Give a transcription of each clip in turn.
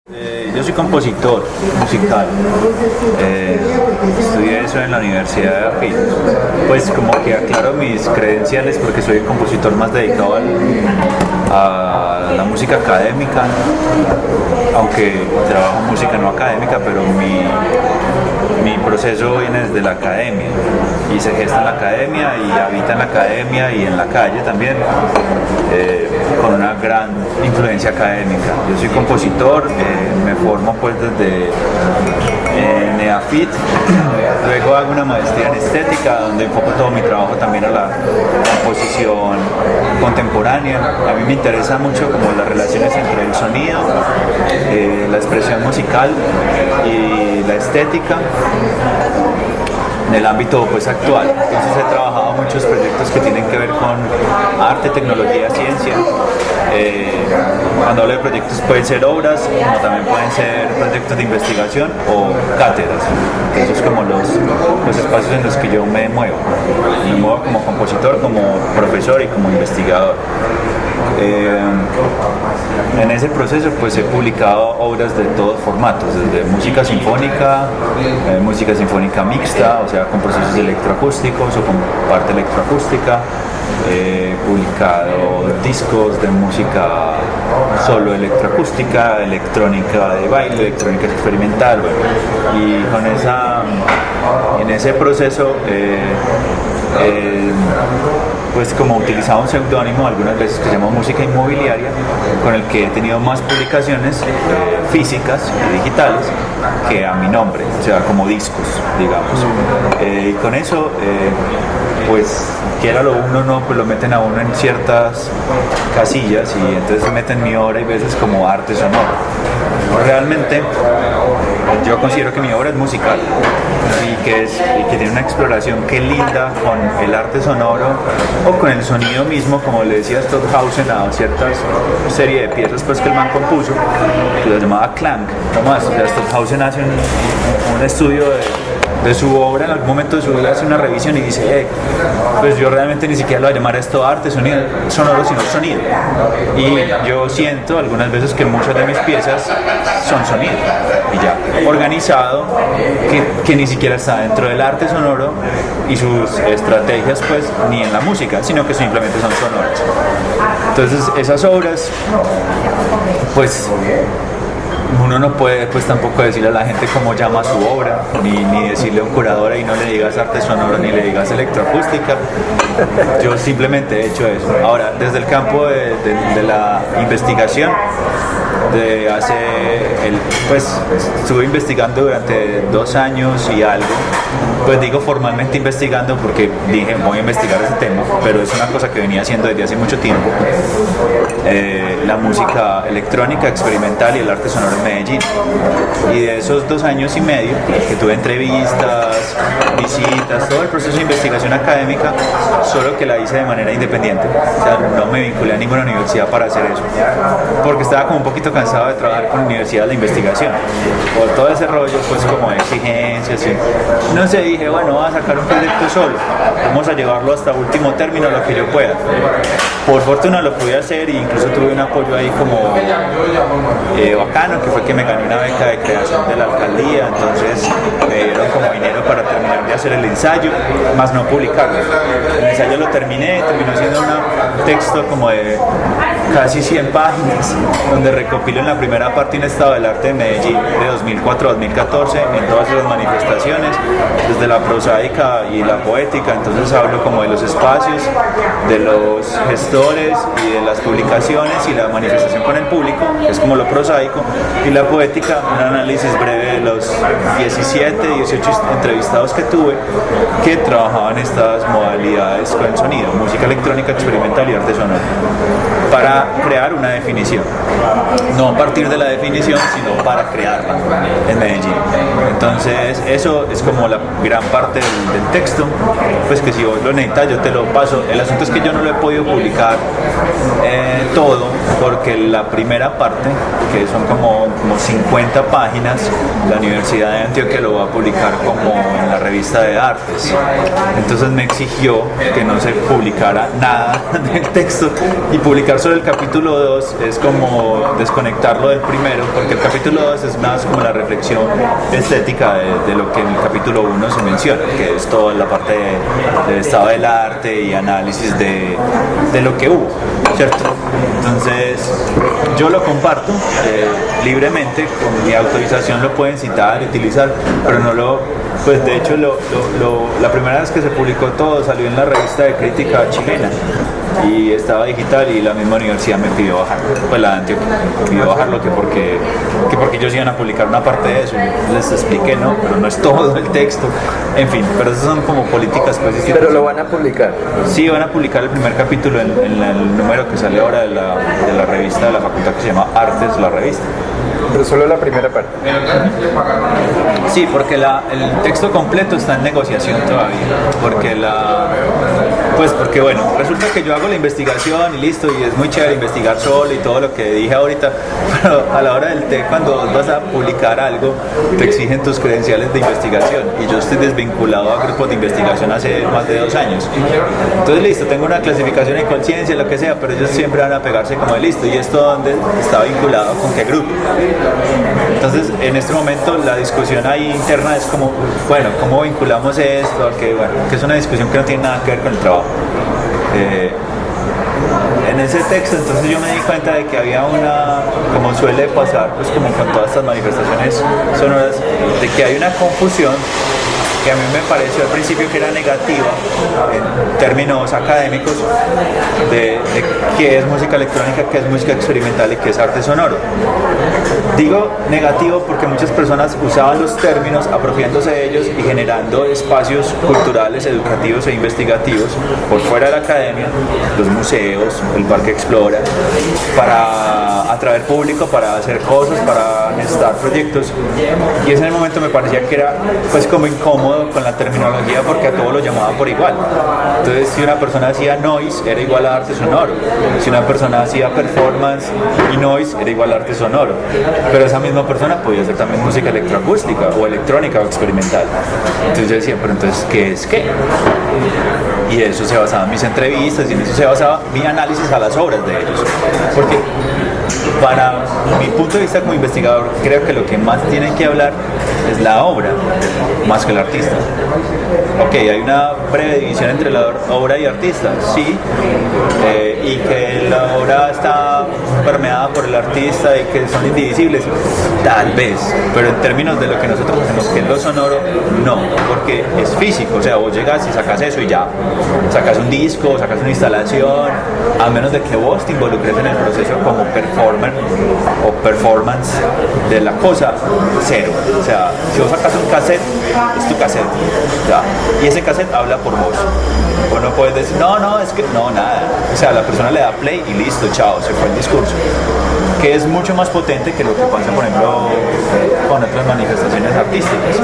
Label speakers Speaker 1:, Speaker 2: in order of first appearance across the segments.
Speaker 1: Yo soy compositor musical. Estudié eso en la Universidad de AFIT. Pues como que aclaro mis credenciales porque soy un compositor más dedicado a la música académica, aunque trabajo música no académica, pero mi proceso viene desde la academia y se gesta en la academia y habita en la academia y en la calle también, con una gran influencia académica. Yo soy compositor, me formo pues desde NEAFIT, luego hago una maestría en estética donde enfoco todo mi trabajo también a la composición contemporánea. A mí me interesa mucho como las relaciones entre el sonido, la expresión musical y la estética en el ámbito pues actual. Entonces he trabajado muchos proyectos que tienen que ver con arte, tecnología, ciencia. Cuando hablo de proyectos pueden ser obras, como también pueden ser proyectos de investigación o cátedras. Esos son como los espacios en los que yo me muevo. Me muevo como compositor, como profesor y como investigador. En ese proceso pues he publicado obras de todos formatos, desde música sinfónica mixta, o sea con procesos electroacústicos o con parte electroacústica. He publicado discos de música solo electroacústica, electrónica de baile, electrónica experimental, bueno, y en ese proceso pues como utilizaba un seudónimo algunas veces que se llama Música Inmobiliaria, con el que he tenido más publicaciones físicas y digitales que a mi nombre, o sea como discos, digamos. Y con eso pues quiera lo uno no, pues lo meten a uno en ciertas casillas y entonces meten mi obra y veces como arte sonoro. Realmente yo considero que mi obra es musical y que tiene una exploración que linda con el arte sonoro o con el sonido mismo, como le decía Stockhausen a ciertas serie de piezas pues que el man compuso, que lo llamaba Klang, nomás. O sea, Stockhausen hace un estudio de su obra, en algún momento de su vida hace una revisión y dice, pues yo realmente ni siquiera lo voy a llamar esto arte, sonido, sonoro, sino sonido. Y yo siento algunas veces que muchas de mis piezas son sonido, y ya, organizado, que ni siquiera está dentro del arte sonoro y sus estrategias, pues, ni en la música, sino que simplemente son sonoras. Entonces, esas obras, pues, uno no puede pues tampoco decirle a la gente cómo llama su obra, ni decirle a un curador y no le digas arte sonoro ni le digas electroacústica. Yo simplemente he hecho eso. Ahora, desde el campo de la investigación, pues estuve investigando durante 2 años y algo, pues digo formalmente investigando porque dije voy a investigar ese tema, pero es una cosa que venía haciendo desde hace mucho tiempo, la música electrónica, experimental y el arte sonoro en Medellín. Y de esos 2 años y medio que tuve entrevistas, visitas, todo el proceso de investigación académica, solo que la hice de manera independiente, o sea, no me vinculé a ninguna universidad para hacer eso, porque estaba como un poquito cansado de trabajar con universidades de investigación, por todo ese rollo pues como de exigencias y no sé, dije bueno, voy a sacar un proyecto solo, vamos a llevarlo hasta último término lo que yo pueda. Por fortuna lo pude hacer e incluso tuve un apoyo ahí como bacano, que fue que me gané una beca de creación de la alcaldía, entonces me dieron como dinero para terminar de hacer el ensayo, más no publicarlo. El ensayo lo terminó siendo un texto como de casi 100 páginas, donde recopilo en la primera parte un estado del arte de Medellín de 2004 a 2014 en todas las manifestaciones, desde la prosaica y la poética. Entonces hablo como de los espacios, de los gestores y de las publicaciones y la manifestación con el público, que es como lo prosaico, y la poética, un análisis breve de los 17, 18 entrevistados que tuve que trabajaban estas modalidades con el sonido, música electrónica, experimental y arte sonoro, para crear una definición, no a partir de la definición, sino para crearla en Medellín. Entonces eso es como la gran parte del texto, pues que si vos lo necesitas yo te lo paso. El asunto es que yo no lo he podido publicar todo, porque la primera parte, que son como 50 páginas, la Universidad de Antioquia lo va a publicar como en la revista de artes. Entonces me exigió que no se publicara nada del texto y publicar solo el capítulo 2 es como desconectarlo del primero, porque el capítulo 2 es más como la reflexión estética de lo que en el capítulo 1 se menciona, que es toda la parte del estado del arte y análisis de lo que hubo, ¿cierto? Entonces, yo lo comparto libremente, con mi autorización lo pueden citar, utilizar, pero no lo, pues de hecho la primera vez que se publicó todo salió en la revista de crítica chilena y estaba digital y la misma universidad me pidió bajarlo, pues la de Antioquia me pidió bajarlo que porque ellos iban a publicar una parte de eso, y les expliqué, no, pero no es todo el texto, en fin, pero esas son como políticas pues distintas.
Speaker 2: Pero lo van a publicar.
Speaker 1: Sí, van a publicar el primer capítulo en el número que sale ahora de la revista de la facultad que se llama Artes, la revista.
Speaker 2: Pero solo la primera parte.
Speaker 1: Sí, porque el texto completo está en negociación todavía, porque bueno, resulta que yo hago la investigación y listo, y es muy chévere investigar solo y todo lo que dije ahorita, pero a la hora del té, cuando vas a publicar algo, te exigen tus credenciales de investigación, y yo estoy desvinculado a grupos de investigación hace más de 2 años. Entonces listo, tengo una clasificación en conciencia, lo que sea, pero ellos siempre van a pegarse como de listo, ¿y esto dónde está vinculado con qué grupo? Entonces, en este momento la discusión ahí interna es como, bueno, ¿cómo vinculamos esto? Que es una discusión que no tiene nada que ver con el trabajo. En ese texto, entonces yo me di cuenta de que había como suele pasar, pues como con todas estas manifestaciones sonoras, de que hay una confusión que a mí me pareció al principio que era negativa en términos académicos de qué es música electrónica, qué es música experimental y qué es arte sonoro. Digo negativo porque muchas personas usaban los términos apropiándose de ellos y generando espacios culturales, educativos e investigativos por fuera de la academia, los museos, el Parque Explora, para atraer público, para hacer cosas, para gestar proyectos, y en ese momento me parecía que era pues como incómodo con la terminología porque a todo lo llamaban por igual. Entonces, si una persona hacía noise era igual a arte sonoro, si una persona hacía performance y noise era igual a arte sonoro, pero esa misma persona podía hacer también música electroacústica o electrónica o experimental. Entonces yo decía, pero entonces ¿qué es qué? Y eso se basaba en mis entrevistas y en eso se basaba mi análisis a las obras de ellos, porque para mi punto de vista como investigador creo que lo que más tienen que hablar es la obra más que el artista. Ok, hay una breve división entre la obra y artista, sí, y que la obra está permeada por el artista y que son indivisibles, tal vez, pero en términos de lo que nosotros hacemos, que es lo sonoro, no, porque es físico, o sea, vos llegas y sacas eso y ya, sacas un disco, sacas una instalación, a menos de que vos te involucres en el proceso como performer o performance de la cosa, cero. O sea, si vos sacas un cassette, es tu cassette, ¿ya? Y ese cassette habla por vos. O no puedes decir, no, es que no, nada. O sea, la persona le da play y listo, chao, se fue el discurso. Que es mucho más potente que lo que pasa, por ejemplo, con otras manifestaciones artísticas,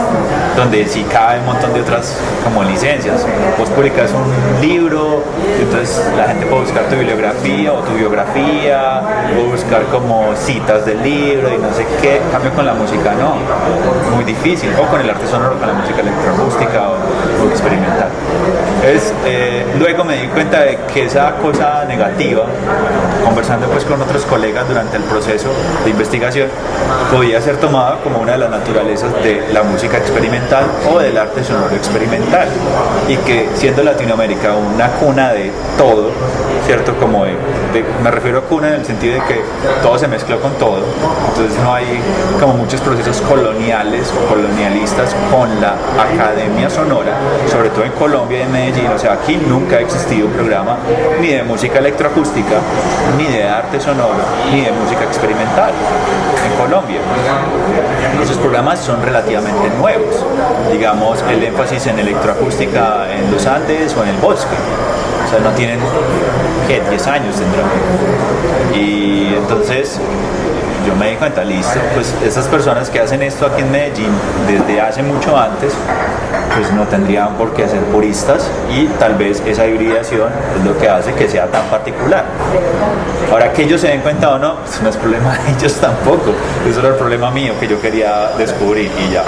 Speaker 1: donde sí cae un montón de otras como licencias. Vos publicas un libro, entonces la gente puede buscar tu bibliografía o tu biografía, o buscar como citas del libro y no sé qué. En cambio con la música no, muy difícil, o con el arte sonoro, con la música electroacústica o experimental. Entonces, luego me di cuenta de que esa cosa negativa, conversando pues con otros colegas durante el proceso de investigación, podía ser tomada como una de las naturalezas de la música experimental o del arte sonoro experimental, y que siendo Latinoamérica una cuna de todo, ¿cierto? Como me refiero a cuna en el sentido de que todo se mezcló con todo, entonces no hay como muchos procesos coloniales o colonialistas con la academia sonora, sobre todo en Colombia y en Medellín. O sea, aquí nunca ha existido un programa ni de música electroacústica, ni de arte sonoro, ni de música experimental en Colombia. Esos programas son relativamente nuevos, digamos el énfasis en electroacústica en los Andes o en el Bosque. O sea, no tienen, ¿qué? 10 años tendrán. Y entonces yo me di cuenta, listo, pues esas personas que hacen esto aquí en Medellín desde hace mucho antes, pues no tendrían por qué ser puristas, y tal vez esa hibridación es lo que hace que sea tan particular. Ahora, que ellos se den cuenta o no, pues no es problema de ellos tampoco, eso era el problema mío que yo quería descubrir, y ya.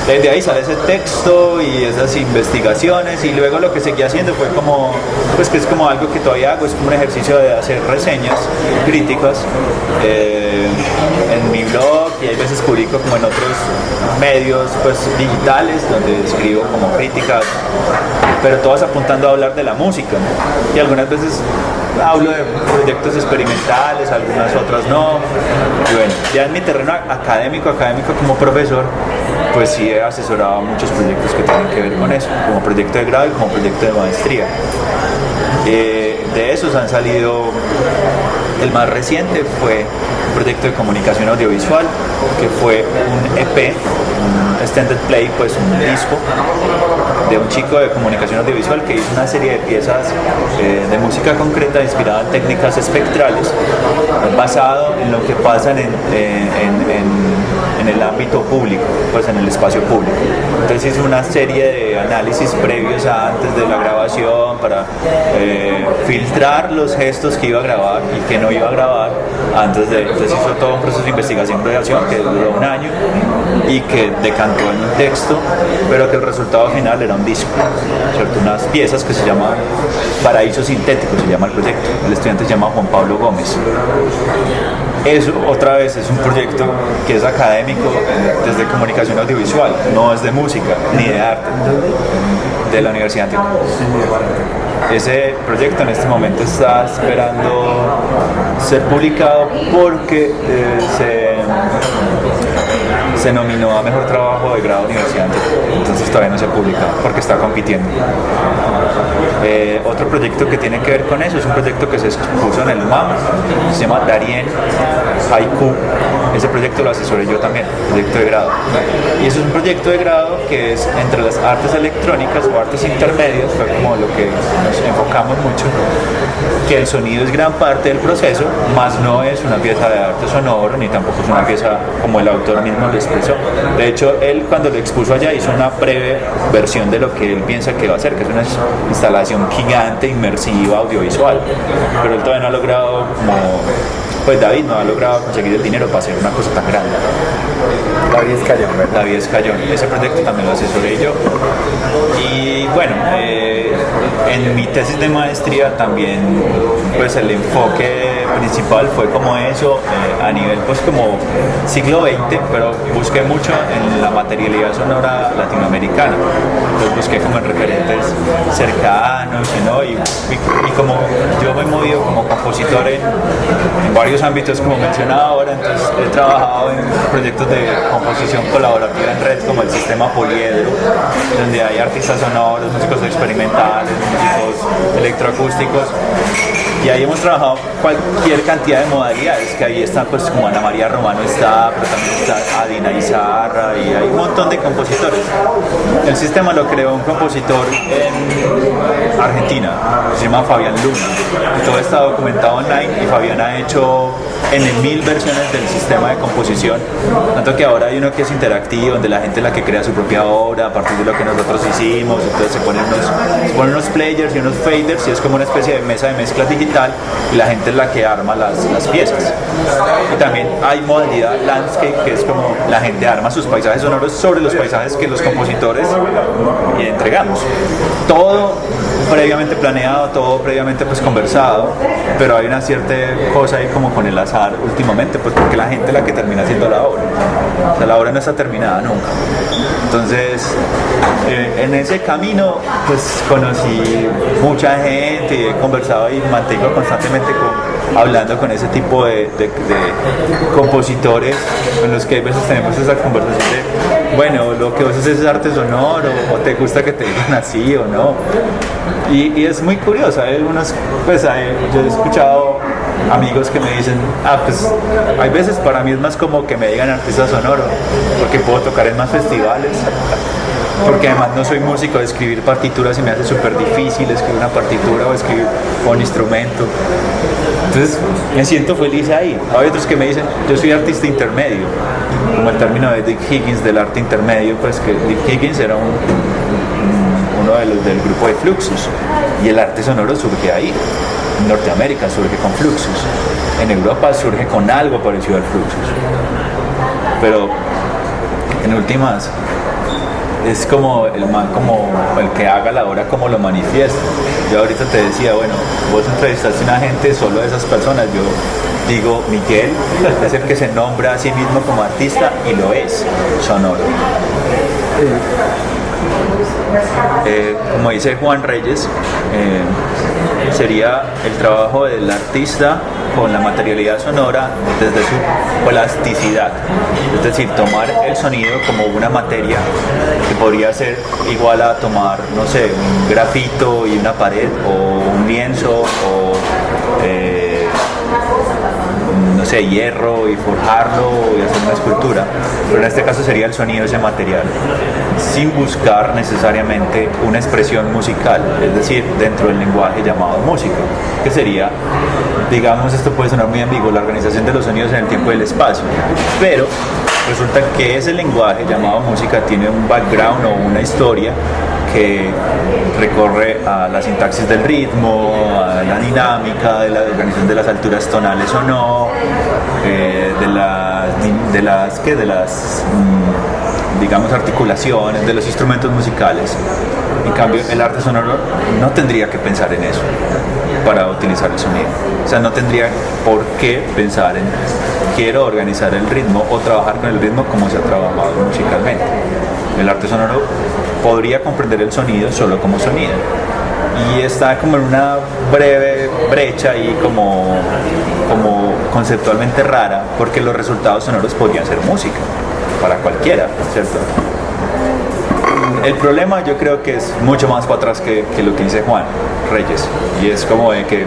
Speaker 1: Desde ahí sale ese texto y esas investigaciones, y luego lo que seguí haciendo fue como, pues que es como algo que todavía hago, es como un ejercicio de hacer reseñas críticas en mi blog, y hay veces publico como en otros medios pues digitales donde escribo como críticas, pero todas apuntando a hablar de la música, ¿no? Y algunas veces hablo de proyectos experimentales, algunas otras no. Y bueno, ya en mi terreno académico como profesor, pues sí he asesorado muchos proyectos que tienen que ver con eso, como proyecto de grado y como proyecto de maestría. De esos han salido, el más reciente fue un proyecto de comunicación audiovisual, que fue un EP, un extended play, pues un disco de un chico de comunicación audiovisual que hizo una serie de piezas de música concreta inspirada en técnicas espectrales, basado en lo que pasa en el ámbito público, pues en el espacio público. Entonces hizo una serie de análisis previos antes de la grabación para filtrar los gestos que iba a grabar y que no iba a grabar antes de. Entonces hizo todo un proceso de investigación que duró un año y que decantó en un texto, pero que el resultado final era un disco, ¿cierto? Unas piezas que se llaman Paraíso Sintético, se llama el proyecto. El estudiante se llama Juan Pablo Gómez. Eso, otra vez, es un proyecto que es académico desde comunicación audiovisual, no es de música ni de arte, de la Universidad Antioquia. Ese proyecto en este momento está esperando ser publicado porque se nominó a Mejor Trabajo de Grado Universidad Antioquia, entonces todavía no se ha publicado porque está compitiendo. Otro proyecto que tiene que ver con eso es un proyecto que se expuso en el UMAM, se llama Darien Haiku. Ese proyecto lo asesoré yo también, proyecto de grado. Y eso es un proyecto de grado que es entre las artes electrónicas o artes intermedias, fue como lo que nos enfocamos mucho, que el sonido es gran parte del proceso, más no es una pieza de arte sonoro, ni tampoco es una pieza como el autor mismo lo expresó. De hecho, él cuando lo expuso allá hizo una breve versión de lo que él piensa que va a hacer, que es una instalación gigante, inmersiva, audiovisual. Pero él todavía no ha logrado, pues David no ha logrado conseguir el dinero para hacer una cosa tan grande.
Speaker 2: David Escayón, ¿verdad?
Speaker 1: David Escayón. Ese proyecto también lo asesoré yo. Y bueno, en mi tesis de maestría también, pues el enfoque principal fue como eso, a nivel pues como siglo XX, pero busqué mucho en la materialidad sonora latinoamericana. Entonces busqué como en referentes cercanos, ¿no? Y como yo me he movido como compositor en varios ámbitos, como mencionaba ahora, entonces he trabajado en proyectos de composición colaborativa en red, como el sistema Poliedro, donde hay artistas sonoros, músicos experimentales, músicos electroacústicos, y ahí hemos trabajado cualquier cantidad de modalidades, que ahí está pues como Ana María Romano está, pero también está Adina Izarra, y hay un montón de compositores. El sistema lo creó un compositor en Argentina, se llama Fabián Luna, y todo está documentado online, y Fabián ha hecho N.000 versiones del sistema de composición, tanto que ahora hay uno que es interactivo, donde la gente es la que crea su propia obra a partir de lo que nosotros hicimos. Entonces se ponen unos players y unos faders, y es como una especie de mesa de mezcla digital, y la gente es la que arma las piezas. Y también hay modalidad landscape, que es como la gente arma sus paisajes sonoros sobre los paisajes que los compositores entregamos. Todo previamente planeado, todo previamente pues conversado, pero hay una cierta cosa ahí como con el azar últimamente, pues porque la gente es la que termina haciendo la obra. O sea, la obra no está terminada nunca. Entonces, en ese camino pues conocí mucha gente y he conversado y mantengo constantemente hablando con ese tipo de compositores, con los que a veces tenemos esa conversación de, bueno, lo que vos haces es arte sonoro, o te gusta que te digan así o no. Y es muy curioso, hay algunos, pues yo he escuchado amigos que me dicen, pues hay veces para mí es más como que me digan artista sonoro, porque puedo tocar en más festivales, porque además no soy músico, de escribir partituras se me hace súper difícil escribir una partitura o escribir con instrumento. Entonces me siento feliz ahí. Hay otros que me dicen, yo soy artista intermedio, como el término de Dick Higgins del arte intermedio, pues que Dick Higgins era uno de los del grupo de Fluxus, y el arte sonoro surge ahí. En Norteamérica surge con Fluxus, en Europa surge con algo parecido al Fluxus, pero en últimas es como el man, como el que haga la obra, como lo manifiesta. Yo ahorita te decía, bueno, vos entrevistaste a una gente, solo de esas personas. Yo digo, Miguel es el que se nombra a sí mismo como artista y lo es, sonoro. Como dice Juan Reyes, sería el trabajo del artista con la materialidad sonora desde su plasticidad, es decir, tomar el sonido como una materia que podría ser igual a tomar, no sé, un grafito y una pared, o un lienzo, o no sé, hierro y forjarlo y hacer una escultura, pero en este caso sería el sonido ese material, sin buscar necesariamente una expresión musical, es decir, dentro del lenguaje llamado música, que sería, digamos, esto puede sonar muy ambiguo, la organización de los sonidos en el tiempo y el espacio, pero resulta que ese lenguaje llamado música tiene un background o una historia que recorre a la sintaxis del ritmo, a la dinámica, de la organización de las alturas tonales o no, digamos, articulaciones de los instrumentos musicales. En cambio, el arte sonoro no tendría que pensar en eso para utilizar el sonido. O sea, no tendría por qué pensar en quiero organizar el ritmo o trabajar con el ritmo como se ha trabajado musicalmente. El arte sonoro podría comprender el sonido solo como sonido. Y está como en una breve brecha y como conceptualmente rara, porque los resultados sonoros podrían ser música para cualquiera, ¿cierto? El problema yo creo que es mucho más para atrás que lo que dice Juan Reyes, y es como de que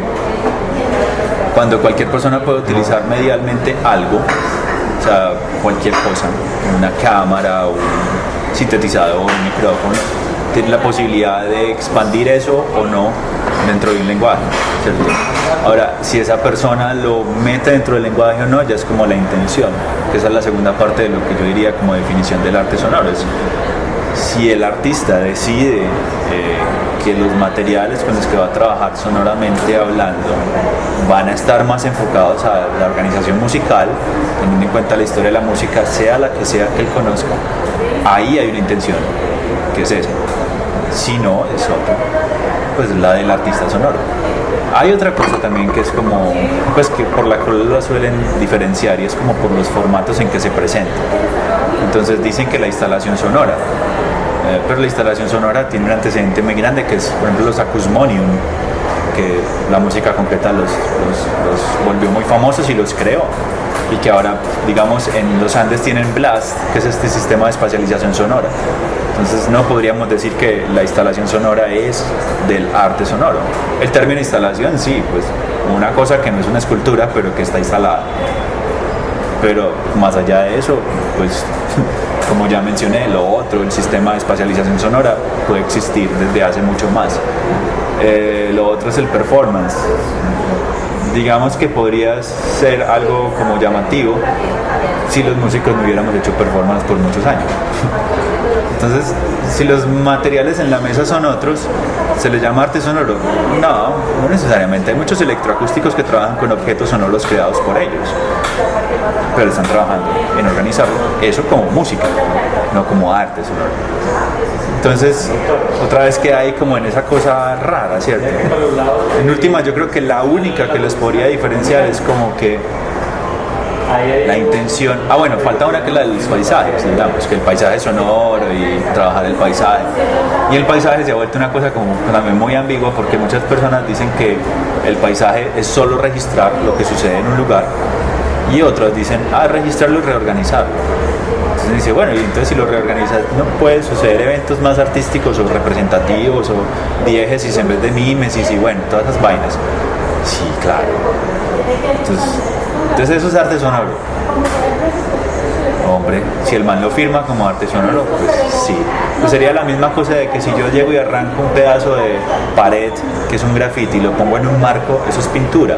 Speaker 1: cuando cualquier persona puede utilizar medialmente algo, o sea, cualquier cosa, una cámara, un sintetizador, un micrófono, tiene la posibilidad de expandir eso o no dentro de un lenguaje, ¿cierto? Ahora, si esa persona lo mete dentro del lenguaje o no, ya es como la intención, que esa es la segunda parte de lo que yo diría como definición del arte sonoro. Es si el artista decide que los materiales con los que va a trabajar sonoramente hablando van a estar más enfocados a la organización musical, teniendo en cuenta la historia de la música, sea la que sea que él conozca, ahí hay una intención, que es esa. Si no, es otra, pues la del artista sonoro. Hay otra cosa también que es como, pues que por la cual la suelen diferenciar, y es como por los formatos en que se presenta. Entonces dicen que la instalación sonora, pero la instalación sonora tiene un antecedente muy grande, que es, por ejemplo, los Acusmonium, que la música concreta los volvió muy famosos y los creó, y que ahora, digamos, en los Andes tienen BLAST, que es este sistema de espacialización sonora. Entonces no podríamos decir que la instalación sonora es del arte sonoro. El término instalación, sí, pues una cosa que no es una escultura, pero que está instalada. Pero más allá de eso, pues como ya mencioné, lo otro, el sistema de espacialización sonora puede existir desde hace mucho más. Lo otro es el performance. Digamos que podría ser algo como llamativo si los músicos no hubiéramos hecho performance por muchos años. Entonces, si los materiales en la mesa son otros, ¿se les llama arte sonoro? No necesariamente. Hay muchos electroacústicos que trabajan con objetos sonoros creados por ellos, pero están trabajando en organizarlo, eso como música, no como arte sonoro. Entonces, otra vez queda ahí como en esa cosa rara, ¿cierto? En última, yo creo que la única que los podría diferenciar es como que la intención. Bueno, falta una que es la de los paisajes, digamos, que el paisaje sonoro y trabajar el paisaje. Y el paisaje se ha vuelto una cosa como también muy ambigua, porque muchas personas dicen que el paisaje es solo registrar lo que sucede en un lugar, y otros dicen, registrarlo y reorganizarlo. Entonces dice, bueno, y entonces si lo reorganizas, ¿no pueden suceder eventos más artísticos o representativos o diégesis en vez de mímesis y bueno, todas esas vainas? Sí, claro. Entonces eso es arte sonoro. Hombre, si el man lo firma como arte sonoro, pues sí. Pues sería la misma cosa de que si yo llego y arranco un pedazo de pared, que es un graffiti, y lo pongo en un marco, eso es pintura.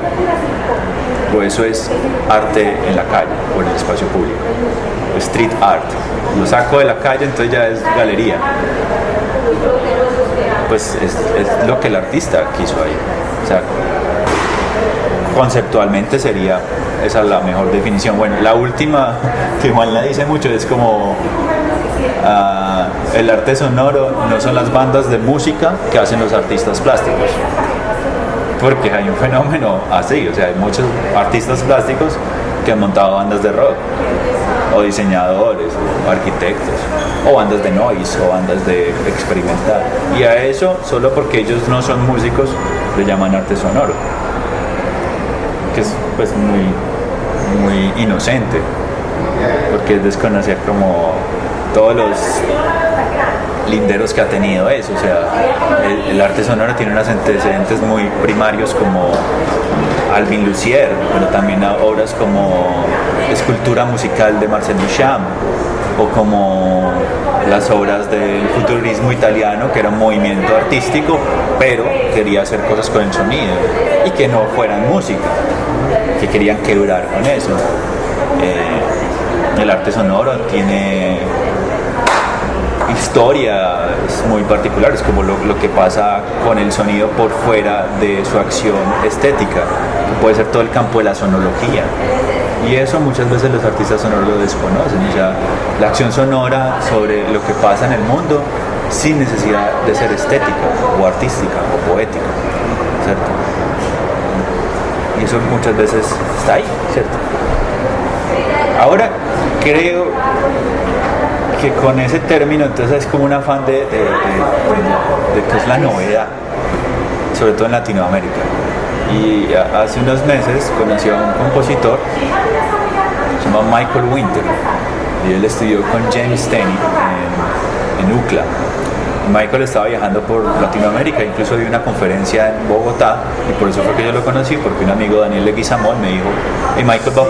Speaker 1: O eso es arte en la calle o en el espacio público. Street art. Lo saco de la calle, entonces ya es galería. Pues es lo que el artista quiso ahí. O sea, conceptualmente sería esa la mejor definición. Bueno, la última que Juan la dice mucho es como el arte sonoro no son las bandas de música que hacen los artistas plásticos, porque hay un fenómeno así, o sea, hay muchos artistas plásticos que han montado bandas de rock, o diseñadores, o arquitectos, o bandas de noise, o bandas de experimental, y a eso, solo porque ellos no son músicos, le llaman arte sonoro, que es pues muy inocente, porque es desconocer como todos los linderos que ha tenido eso. O sea, el arte sonoro tiene unos antecedentes muy primarios como Alvin Lucier, pero también obras como Escultura musical de Marcel Duchamp, o como las obras del futurismo italiano, que era un movimiento artístico, pero quería hacer cosas con el sonido y que no fueran música, que querían quebrar con eso. El arte sonoro tiene historias muy particulares, como lo que pasa con el sonido por fuera de su acción estética, que puede ser todo el campo de la sonología, y eso muchas veces los artistas sonoros lo desconocen. O sea, la acción sonora sobre lo que pasa en el mundo sin necesidad de ser estética o artística o poética, ¿cierto? Y eso muchas veces está ahí, ¿cierto? Ahora creo que con ese término entonces es como un afán de que es la novedad, sobre todo en Latinoamérica. Y hace unos meses conocí a un compositor, se llama Michael Winter, y él estudió con James Staney en UCLA. Michael estaba viajando por Latinoamérica, incluso dio una conferencia en Bogotá, y por eso fue que yo lo conocí, porque un amigo, Daniel Leguizamón, me dijo: hey, Michael va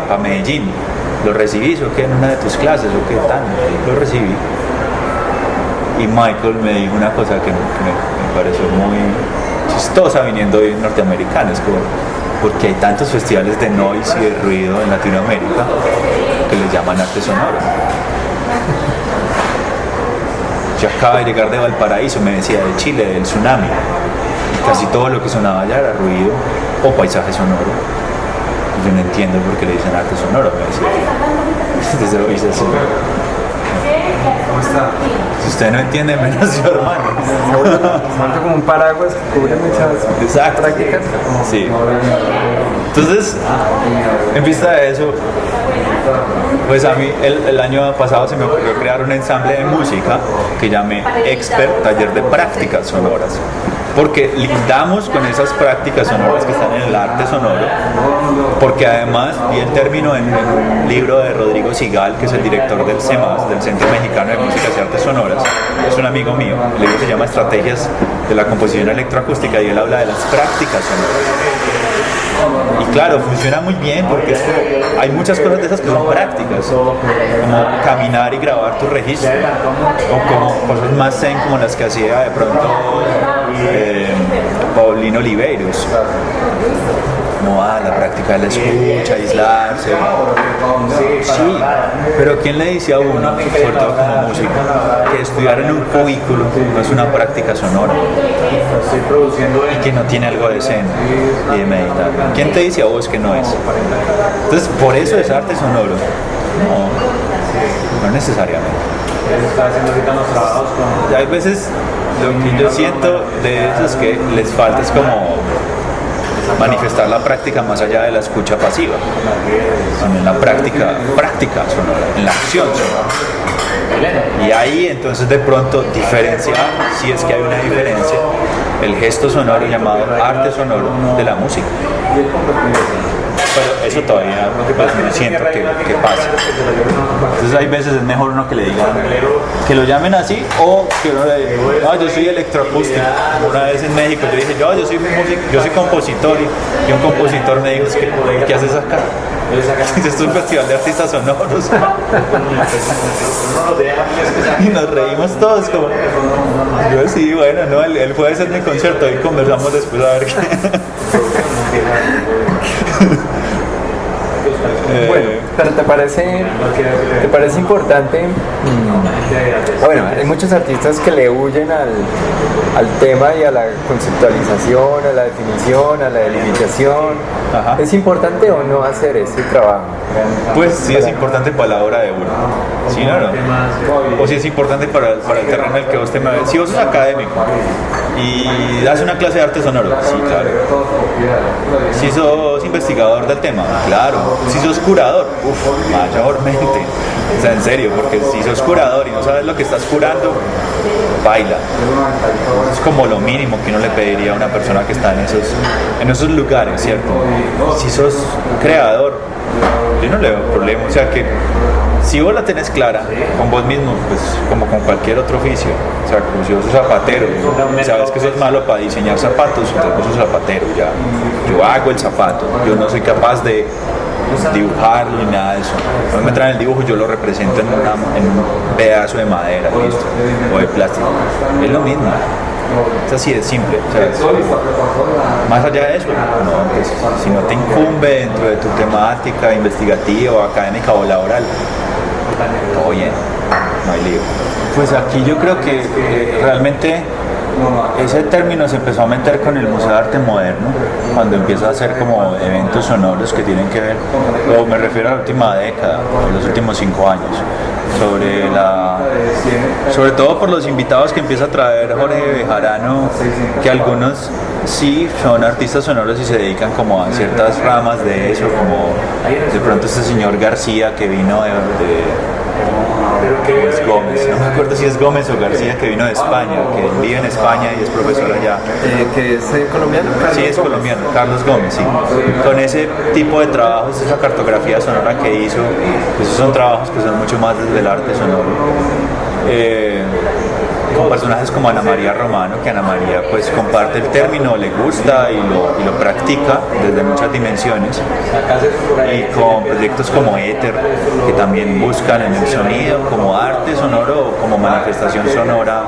Speaker 1: para Medellín, ¿lo recibís o qué en una de tus clases o qué tal? Y lo recibí, y Michael me dijo una cosa que me pareció muy chistosa viniendo de norteamericanos, porque hay tantos festivales de noise y de ruido en Latinoamérica que les llaman arte sonoro. Yo acaba de llegar de Valparaíso, me decía, de Chile, del tsunami, y casi todo lo que sonaba allá era ruido o paisaje sonoro. Y yo no entiendo por qué le dicen arte sonoro, me decía. Entonces lo hice así.
Speaker 2: ¿Cómo está?
Speaker 1: Si usted no entiende, menos yo, hermano.
Speaker 2: Monto como un paraguas que cubre muchas prácticas.
Speaker 1: Sí. Entonces, en vista de eso, pues a mí el año pasado se me ocurrió crear un ensamble de música que llamé Expert Taller de Prácticas Sonoras, porque lindamos con esas prácticas sonoras que están en el arte sonoro, porque además vi el término en un libro de Rodrigo Sigal, que es el director del CEMAS, del Centro Mexicano de Músicas y Artes Sonoras, es un amigo mío. El libro se llama Estrategias de la Composición Electroacústica, y él habla de las prácticas sonoras. Y claro, funciona muy bien, porque hay muchas cosas de esas que son prácticas, como caminar y grabar tu registro, o como cosas más zen como las que hacía de pronto Paulino Oliveiros, como la práctica de la escucha, aislarse. Sí, pero ¿quién le dice a uno, sobre todo como músico, que estudiar en un cubículo no es una práctica sonora y que no tiene algo de zen y de meditar? ¿Quién te dice a vos que no es? Entonces, por eso es arte sonoro. No necesariamente. Hay veces lo que yo siento de eso es que les falta es como manifestar la práctica más allá de la escucha pasiva, sino en la práctica sonora, en la acción sonora. Y ahí entonces de pronto diferenciar, si es que hay una diferencia, el gesto sonoro llamado arte sonoro de la música. Pero eso todavía no siento que pasa. Entonces hay veces es mejor uno que le digan, que lo llamen así, o que uno le diga, no, yo soy electroacústico. Una vez en México yo dije, yo soy compositor, y un compositor me dijo, ¿qué haces acá? Esto es un festival de artistas sonoros. Y nos reímos todos como... Yo sí, bueno, no, él puede hacer mi concierto y conversamos después a ver qué...
Speaker 2: Bueno, pero ¿te parece importante? Bueno, hay muchos artistas que le huyen al tema y a la conceptualización, a la definición, a la delimitación.
Speaker 1: Ajá.
Speaker 2: ¿Es importante o no hacer ese trabajo?
Speaker 1: Pues sí es importante para la obra de uno. ¿Sí o no? O si es importante para el terreno en el que vos te mueves. Si vos sos académico y das una clase de arte sonoro, sí, claro. Si sos investigador del tema, claro. Si sos curador, mayormente. O sea, en serio, porque si sos curador y no sabes lo que estás curando, baila. Es como lo mínimo que uno le pediría a una persona que está en esos lugares, ¿cierto? Si sos creador, yo no le veo problema. O sea que si vos la tenés clara con vos mismo, pues como con cualquier otro oficio, o sea, como si vos sos zapatero, sabes que sos malo para diseñar zapatos, entonces vos sos zapatero, ya. Yo hago el zapato, yo no soy capaz de dibujarlo ni nada de eso. Cuando me traen el dibujo yo lo represento en un pedazo de madera, listo, o de plástico. Es lo mismo. Es así de simple. O sea, más allá de eso, no, pues, si no te incumbe dentro de tu temática investigativa o académica o laboral, todo bien, no hay lío. Pues aquí yo creo que realmente ese término se empezó a meter con el Museo de Arte Moderno, cuando empieza a hacer como eventos sonoros que tienen que ver, o me refiero a la última década, los últimos 5 años, sobre todo por los invitados que empieza a traer Jorge Bejarano, que algunos sí son artistas sonoros y se dedican como a ciertas ramas de eso, como de pronto este señor García que vino de es Gómez, no me acuerdo si es Gómez o García, que vino de España, que vive en España y es profesor allá.
Speaker 2: ¿Que es colombiano?
Speaker 1: Sí, es colombiano, Carlos Gómez, sí. Con ese tipo de trabajos, esa cartografía sonora que hizo, pues son trabajos que son mucho más desde el arte sonoro. Con personajes como Ana María Romano, que Ana María pues comparte el término, le gusta y lo practica desde muchas dimensiones, y con proyectos como Éter, que también buscan en el sonido como arte sonoro o como manifestación sonora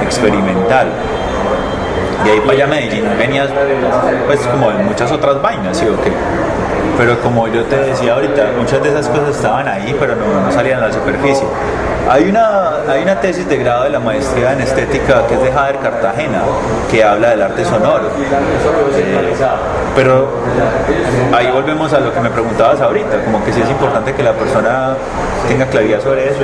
Speaker 1: experimental. Y ahí para allá Medellín venías pues como de muchas otras vainas, ¿sí o qué? Pero como yo te decía ahorita, muchas de esas cosas estaban ahí, pero no salían a la superficie. Hay una tesis de grado de la maestría en estética que es de Jader Cartagena, que habla del arte sonoro. Pero ahí volvemos a lo que me preguntabas ahorita, como que sí es importante que la persona tenga claridad sobre eso,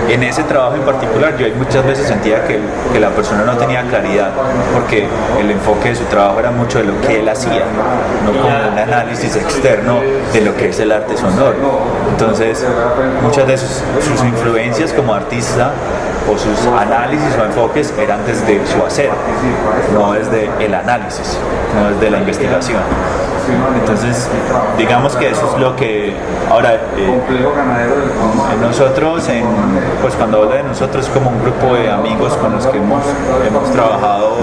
Speaker 1: y en ese trabajo en particular yo muchas veces sentía que la persona no tenía claridad, porque el enfoque de su trabajo era mucho de lo que él hacía, no como un análisis externo de lo que es el arte sonoro. Entonces muchas de sus influencias como artista o sus análisis o enfoques eran desde su hacer, no desde el análisis, no desde la investigación. Entonces, digamos que eso es lo que ahora nosotros, pues cuando hablo de nosotros, como un grupo de amigos con los que hemos trabajado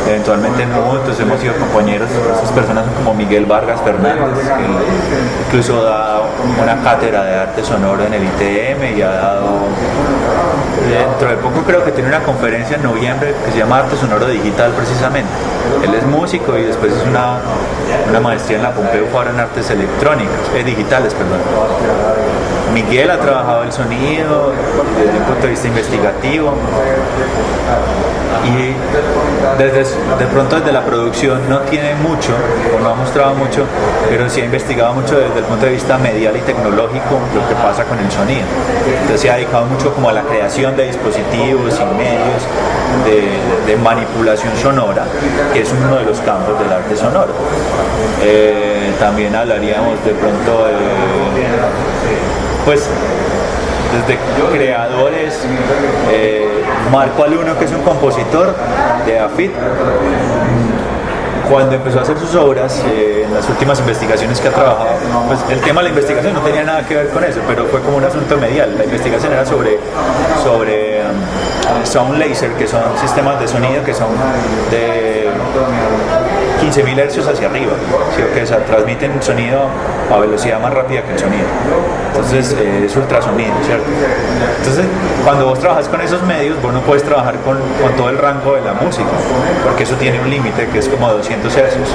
Speaker 1: eventualmente juntos, hemos sido compañeros. Esas personas son como Miguel Vargas Fernández, que incluso da una cátedra de arte sonoro en el ITM y ha dado, dentro de poco creo que tiene una conferencia en noviembre que se llama Arte Sonoro Digital precisamente. Él es músico y después es una maestría en la Pompeu Fabra en artes electrónicas, digitales, perdón. Miguel ha trabajado el sonido desde un punto de vista investigativo, y de pronto desde la producción no tiene mucho, o no ha mostrado mucho, pero sí ha investigado mucho desde el punto de vista medial y tecnológico lo que pasa con el sonido. Entonces se ha dedicado mucho como a la creación de dispositivos y medios de manipulación sonora, que es uno de los campos del arte sonoro. También hablaríamos de pronto pues desde creadores, Marco Aluno, que es un compositor de AFIT, cuando empezó a hacer sus obras, en las últimas investigaciones que ha trabajado, pues el tema de la investigación no tenía nada que ver con eso, pero fue como un asunto medial. La investigación era sobre sound laser, que son sistemas de sonido que son 15.000 hercios hacia arriba, ¿sí? O sea, transmiten sonido a velocidad más rápida que el sonido. Entonces es ultrasonido, ¿cierto? Entonces cuando vos trabajas con esos medios, vos no puedes trabajar con todo el rango de la música, porque eso tiene un límite que es como 200 hercios.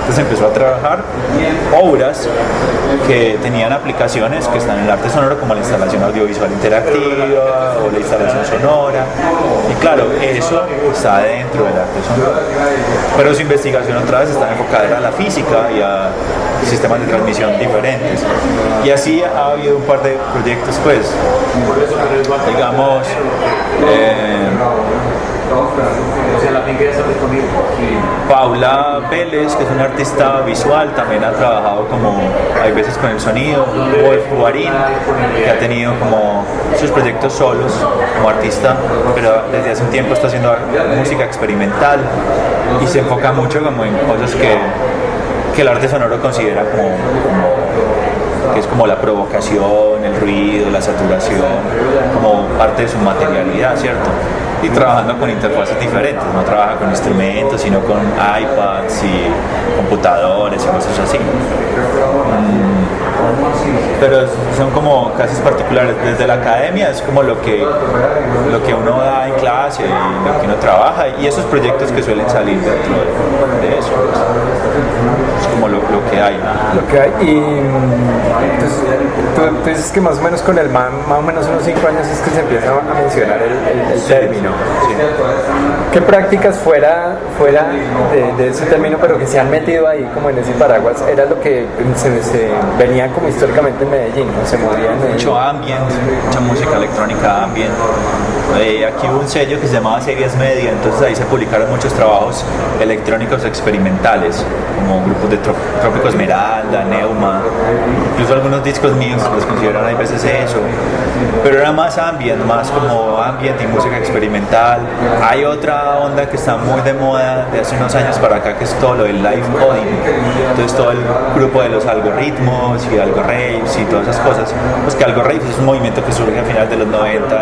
Speaker 1: Entonces empezó a trabajar obras que tenían aplicaciones que están en el arte sonoro, como la instalación audiovisual interactiva o la instalación sonora. Y claro, eso está dentro del arte sonoro. Pero su investigación otra vez está enfocada a la física y a sistemas de transmisión diferentes. Y así ha habido un par de proyectos, pues, digamos, Paula Vélez, que es una artista visual, también ha trabajado como, hay veces con el sonido. Wolf Guarín, que ha tenido como sus proyectos solos como artista, pero desde hace un tiempo está haciendo música experimental y se enfoca mucho como en cosas que el arte sonoro considera como que es como la provocación, el ruido, la saturación, como parte de su materialidad, ¿cierto? Y trabajando con interfaces diferentes, no trabaja con instrumentos, sino con iPads y computadores y cosas así. Pero son como casos particulares. Desde la academia es como lo que uno da en clase y lo que uno trabaja, y esos proyectos que suelen salir dentro de eso. Es como lo que hay.
Speaker 2: Lo que hay. Y entonces, tú dices que más o menos con el más o menos unos 5 años es que se empieza a mencionar el término.
Speaker 1: Sí.
Speaker 2: ¿Qué prácticas fuera de ese término, pero que se han metido ahí como en ese paraguas, era lo que se venía como históricamente en Medellín, ¿no? Se movía en Medellín?
Speaker 1: Mucho ambient, mucha música electrónica ambient. Aquí hubo un sello que se llamaba Series Media, entonces ahí se publicaron muchos trabajos electrónicos experimentales, como grupos de Trópico Esmeralda, Neuma, incluso algunos discos míos los consideran a veces eso, pero era más ambient, más como ambient y música experimental. Hay otra onda que está muy de moda de hace unos años para acá, que es todo lo del live coding, entonces todo el grupo de los algoritmos y algoraves y todas esas cosas, pues que algoraves es un movimiento que surge a finales de los 90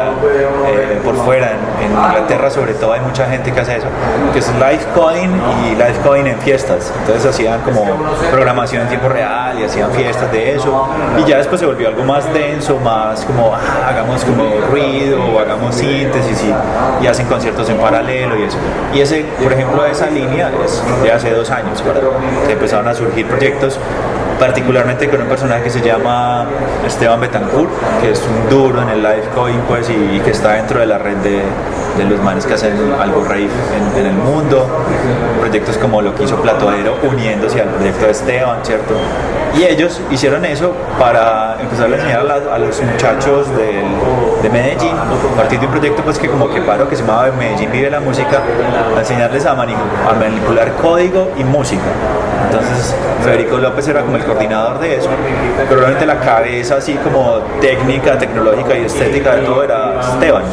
Speaker 1: por fuera, en Inglaterra sobre todo hay mucha gente que hace eso, que es live coding y live coding en fiestas, entonces hacían como programación en tiempo real y hacían fiestas de eso, y ya después se volvió algo más denso, más como hagamos como ruido o hagamos síntesis y hacen conciertos en paralelo y eso. Y ese, por ejemplo, esa línea es de hace 2 años, ¿verdad? Se empezaron a surgir proyectos, particularmente con un personaje que se llama Esteban Betancourt, que es un duro en el live coding, pues, y que está dentro de la red de los manes que hacen algo rave en el mundo. Proyectos como lo que hizo Platodero uniéndose al proyecto de Esteban, ¿cierto? Y ellos hicieron eso para empezar a enseñar a los muchachos de Medellín, a partir de un proyecto pues que como que paro, que se llamaba Medellín Vive la Música, a enseñarles a manipular código y música. Entonces Federico López era como el coordinador de eso, pero realmente la cabeza así como técnica, tecnológica y estética de todo era Esteban.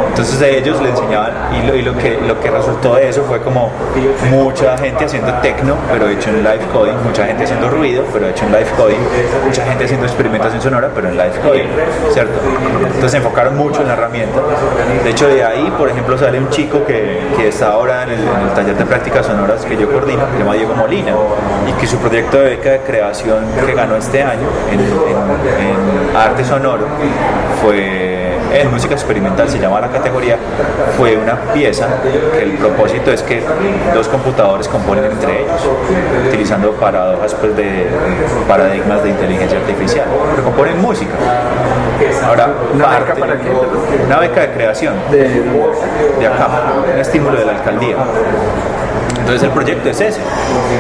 Speaker 1: Entonces ellos le enseñaban, y lo que resultó de eso fue como mucha gente haciendo techno, pero hecho en live coding, mucha gente haciendo ruido, pero hecho en live coding, mucha gente haciendo experimentación sonora, pero en live coding, ¿cierto? Entonces se enfocaron mucho en la herramienta. De hecho, de ahí, por ejemplo, sale un chico que está ahora en el taller de prácticas sonoras que yo coordino, que se llama Diego Molina, y que su proyecto de beca de creación que ganó este año en arte sonoro fue en música experimental, se llama la categoría, fue una pieza que el propósito es que 2 computadores componen entre ellos, utilizando paradojas pues, de paradigmas de inteligencia artificial, pero componen música. Ahora,
Speaker 2: ¿Una beca para qué?
Speaker 1: Una beca de creación de acá, un estímulo de la alcaldía. Entonces el proyecto es ese.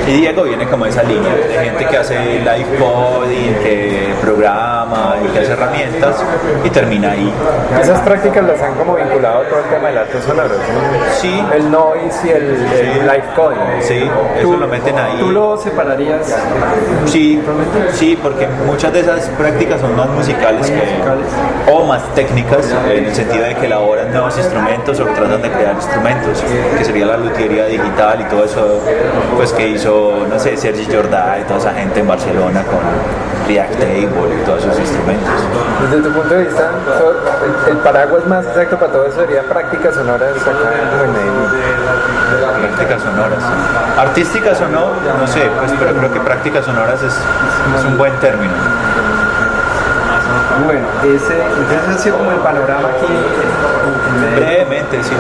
Speaker 1: Y Diego viene como esa línea de gente que hace live coding, que programa y que hace herramientas y termina ahí.
Speaker 2: Esas prácticas las han como vinculado a todo el tema del arte sonoro, ¿sí?
Speaker 1: Sí.
Speaker 2: El noise y el live coding.
Speaker 1: Sí, eso lo meten ahí.
Speaker 2: ¿Tú lo separarías?
Speaker 1: Sí, porque muchas de esas prácticas son más musicales o más técnicas, en el sentido de que elaboran nuevos instrumentos o tratan de crear instrumentos, que sería la luthiería digital y todo eso, pues que hizo, no sé, Sergi Jordá y toda esa gente en Barcelona con React Table y todos esos instrumentos.
Speaker 2: Desde tu punto de vista, el paraguas más exacto para todo eso sería prácticas sonoras acá en Medellín.
Speaker 1: Prácticas sonoras. Artísticas o no, no sé, pues, pero creo que prácticas sonoras es un buen término.
Speaker 2: Bueno, entonces ha sido como el panorama aquí.
Speaker 1: Brevemente, sí.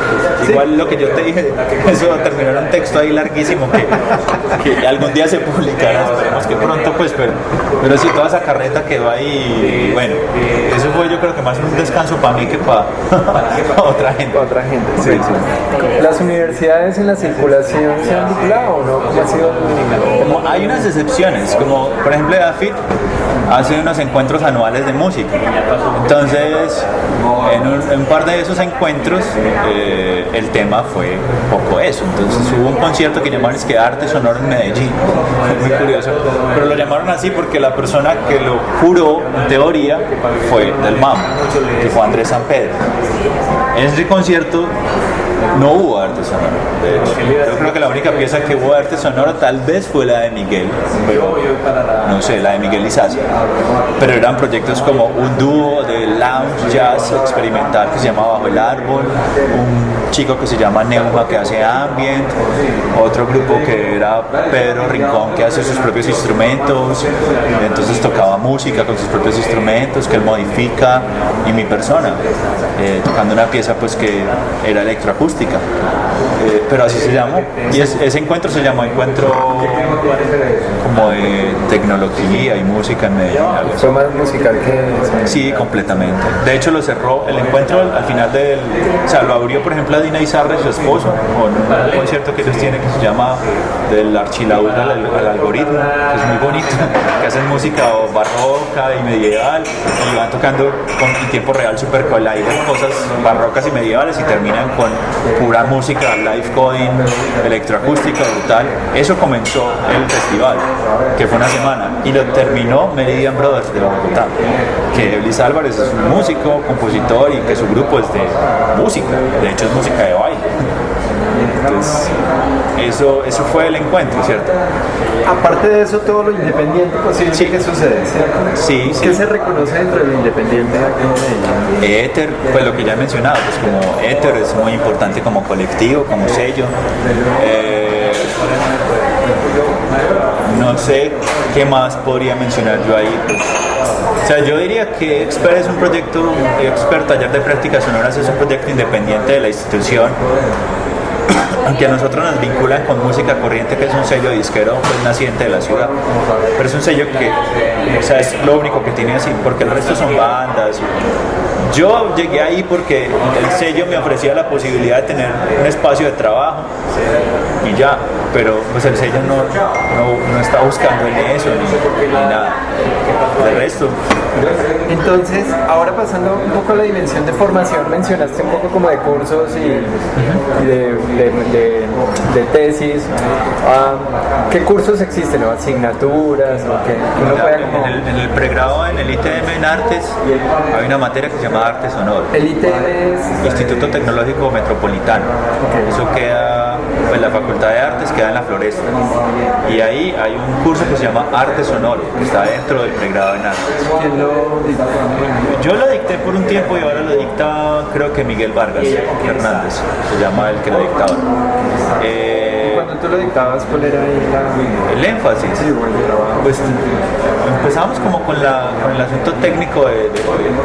Speaker 1: Igual lo que yo te dije, eso va a terminar un texto ahí larguísimo que algún día se publicará, esperemos que pronto, pues, pero sí, toda esa carreta quedó ahí. Y bueno, eso fue yo creo que más un descanso para mí que para otra gente.
Speaker 2: Otra gente, sí. ¿Las universidades en la circulación se han vinculado o no? ¿Cómo ha sido?
Speaker 1: Como hay unas excepciones, como por ejemplo AFIT hace unos encuentros anuales de música. Entonces, en un par de esos encuentros, el tema fue un poco eso. Entonces, hubo un concierto que llamaron Arte Sonoro en Medellín. Fue muy curioso. Pero lo llamaron así porque la persona que lo juró, en teoría, fue del MAM, que fue Andrés San Pedro. En ese concierto no hubo arte sonoro, de hecho. Yo creo que la única pieza que hubo de arte sonoro tal vez fue la de Miguel, pero no sé, la de Miguel Izaza. Pero eran proyectos como un dúo de lounge jazz experimental que se llama Bajo el Árbol, un chico que se llama Neuma que hace ambient, otro grupo que era Pedro Rincón que hace sus propios instrumentos, entonces tocaba música con sus propios instrumentos que él modifica, y mi persona tocando una pieza pues que era electroacústica. Pero así se llamó, y ese encuentro se llamó Encuentro como de tecnología y música en Medellín.
Speaker 2: ¿Fue más musical que...?
Speaker 1: Sí, completamente. De hecho lo cerró el encuentro al final o sea, lo abrió por ejemplo Dina Izarra y su esposo con un concierto que ellos tienen que se llama Del Archilaúd al Algoritmo, que es muy bonito, que hacen música barroca y medieval y van tocando en tiempo real super collide cosas barrocas y medievales y terminan con pura música, live coding, electroacústica brutal. Eso comenzó el festival, que fue una semana, y lo terminó Meridian Brothers de Bogotá, que Eblis Álvarez es un músico, compositor y que su grupo es de música, de hecho es música de baile. Entonces, eso fue el encuentro, ¿cierto?
Speaker 2: Aparte de eso, todo lo independiente posible que sucede, ¿cierto?
Speaker 1: Sí, sí.
Speaker 2: ¿Qué se reconoce dentro de lo independiente aquí en Medellín?
Speaker 1: Ether, pues lo que ya he mencionado, pues como Ether es muy importante como colectivo, como sello. No sé qué más podría mencionar yo ahí, pues. O sea, yo diría que Expert es un proyecto, Expert Taller de Prácticas Sonoras es un proyecto independiente de la institución, aunque a nosotros nos vinculan con Música Corriente, que es un sello disquero pues naciente de la ciudad, pero es un sello que, o sea, es lo único que tiene así, porque el resto son bandas. Yo llegué ahí porque el sello me ofrecía la posibilidad de tener un espacio de trabajo y ya, pero pues el sello no está buscando en eso ni nada. El resto.
Speaker 2: Entonces, ahora pasando un poco a la dimensión de formación, mencionaste un poco como de cursos y de tesis. ¿Qué cursos existen? ¿O asignaturas? ¿O qué?
Speaker 1: En el pregrado en el ITM en Artes hay una materia que se llama Arte Sonoro.
Speaker 2: El ITM es
Speaker 1: Instituto Tecnológico Metropolitano. Okay. Eso queda, pues la Facultad de Artes queda en la Floresta. Y ahí hay un curso que se llama Arte Sonoro, que está dentro del pregrado en Artes.
Speaker 2: ¿Quién lo dictó?
Speaker 1: Yo lo dicté por un tiempo y ahora lo dicta, creo que Miguel Vargas Hernández, se llama el que lo dictaba.
Speaker 2: Cuando tú lo dictabas, ¿cuál era ahí
Speaker 1: el énfasis?
Speaker 2: Sí, bueno,
Speaker 1: pues empezamos como con el asunto técnico de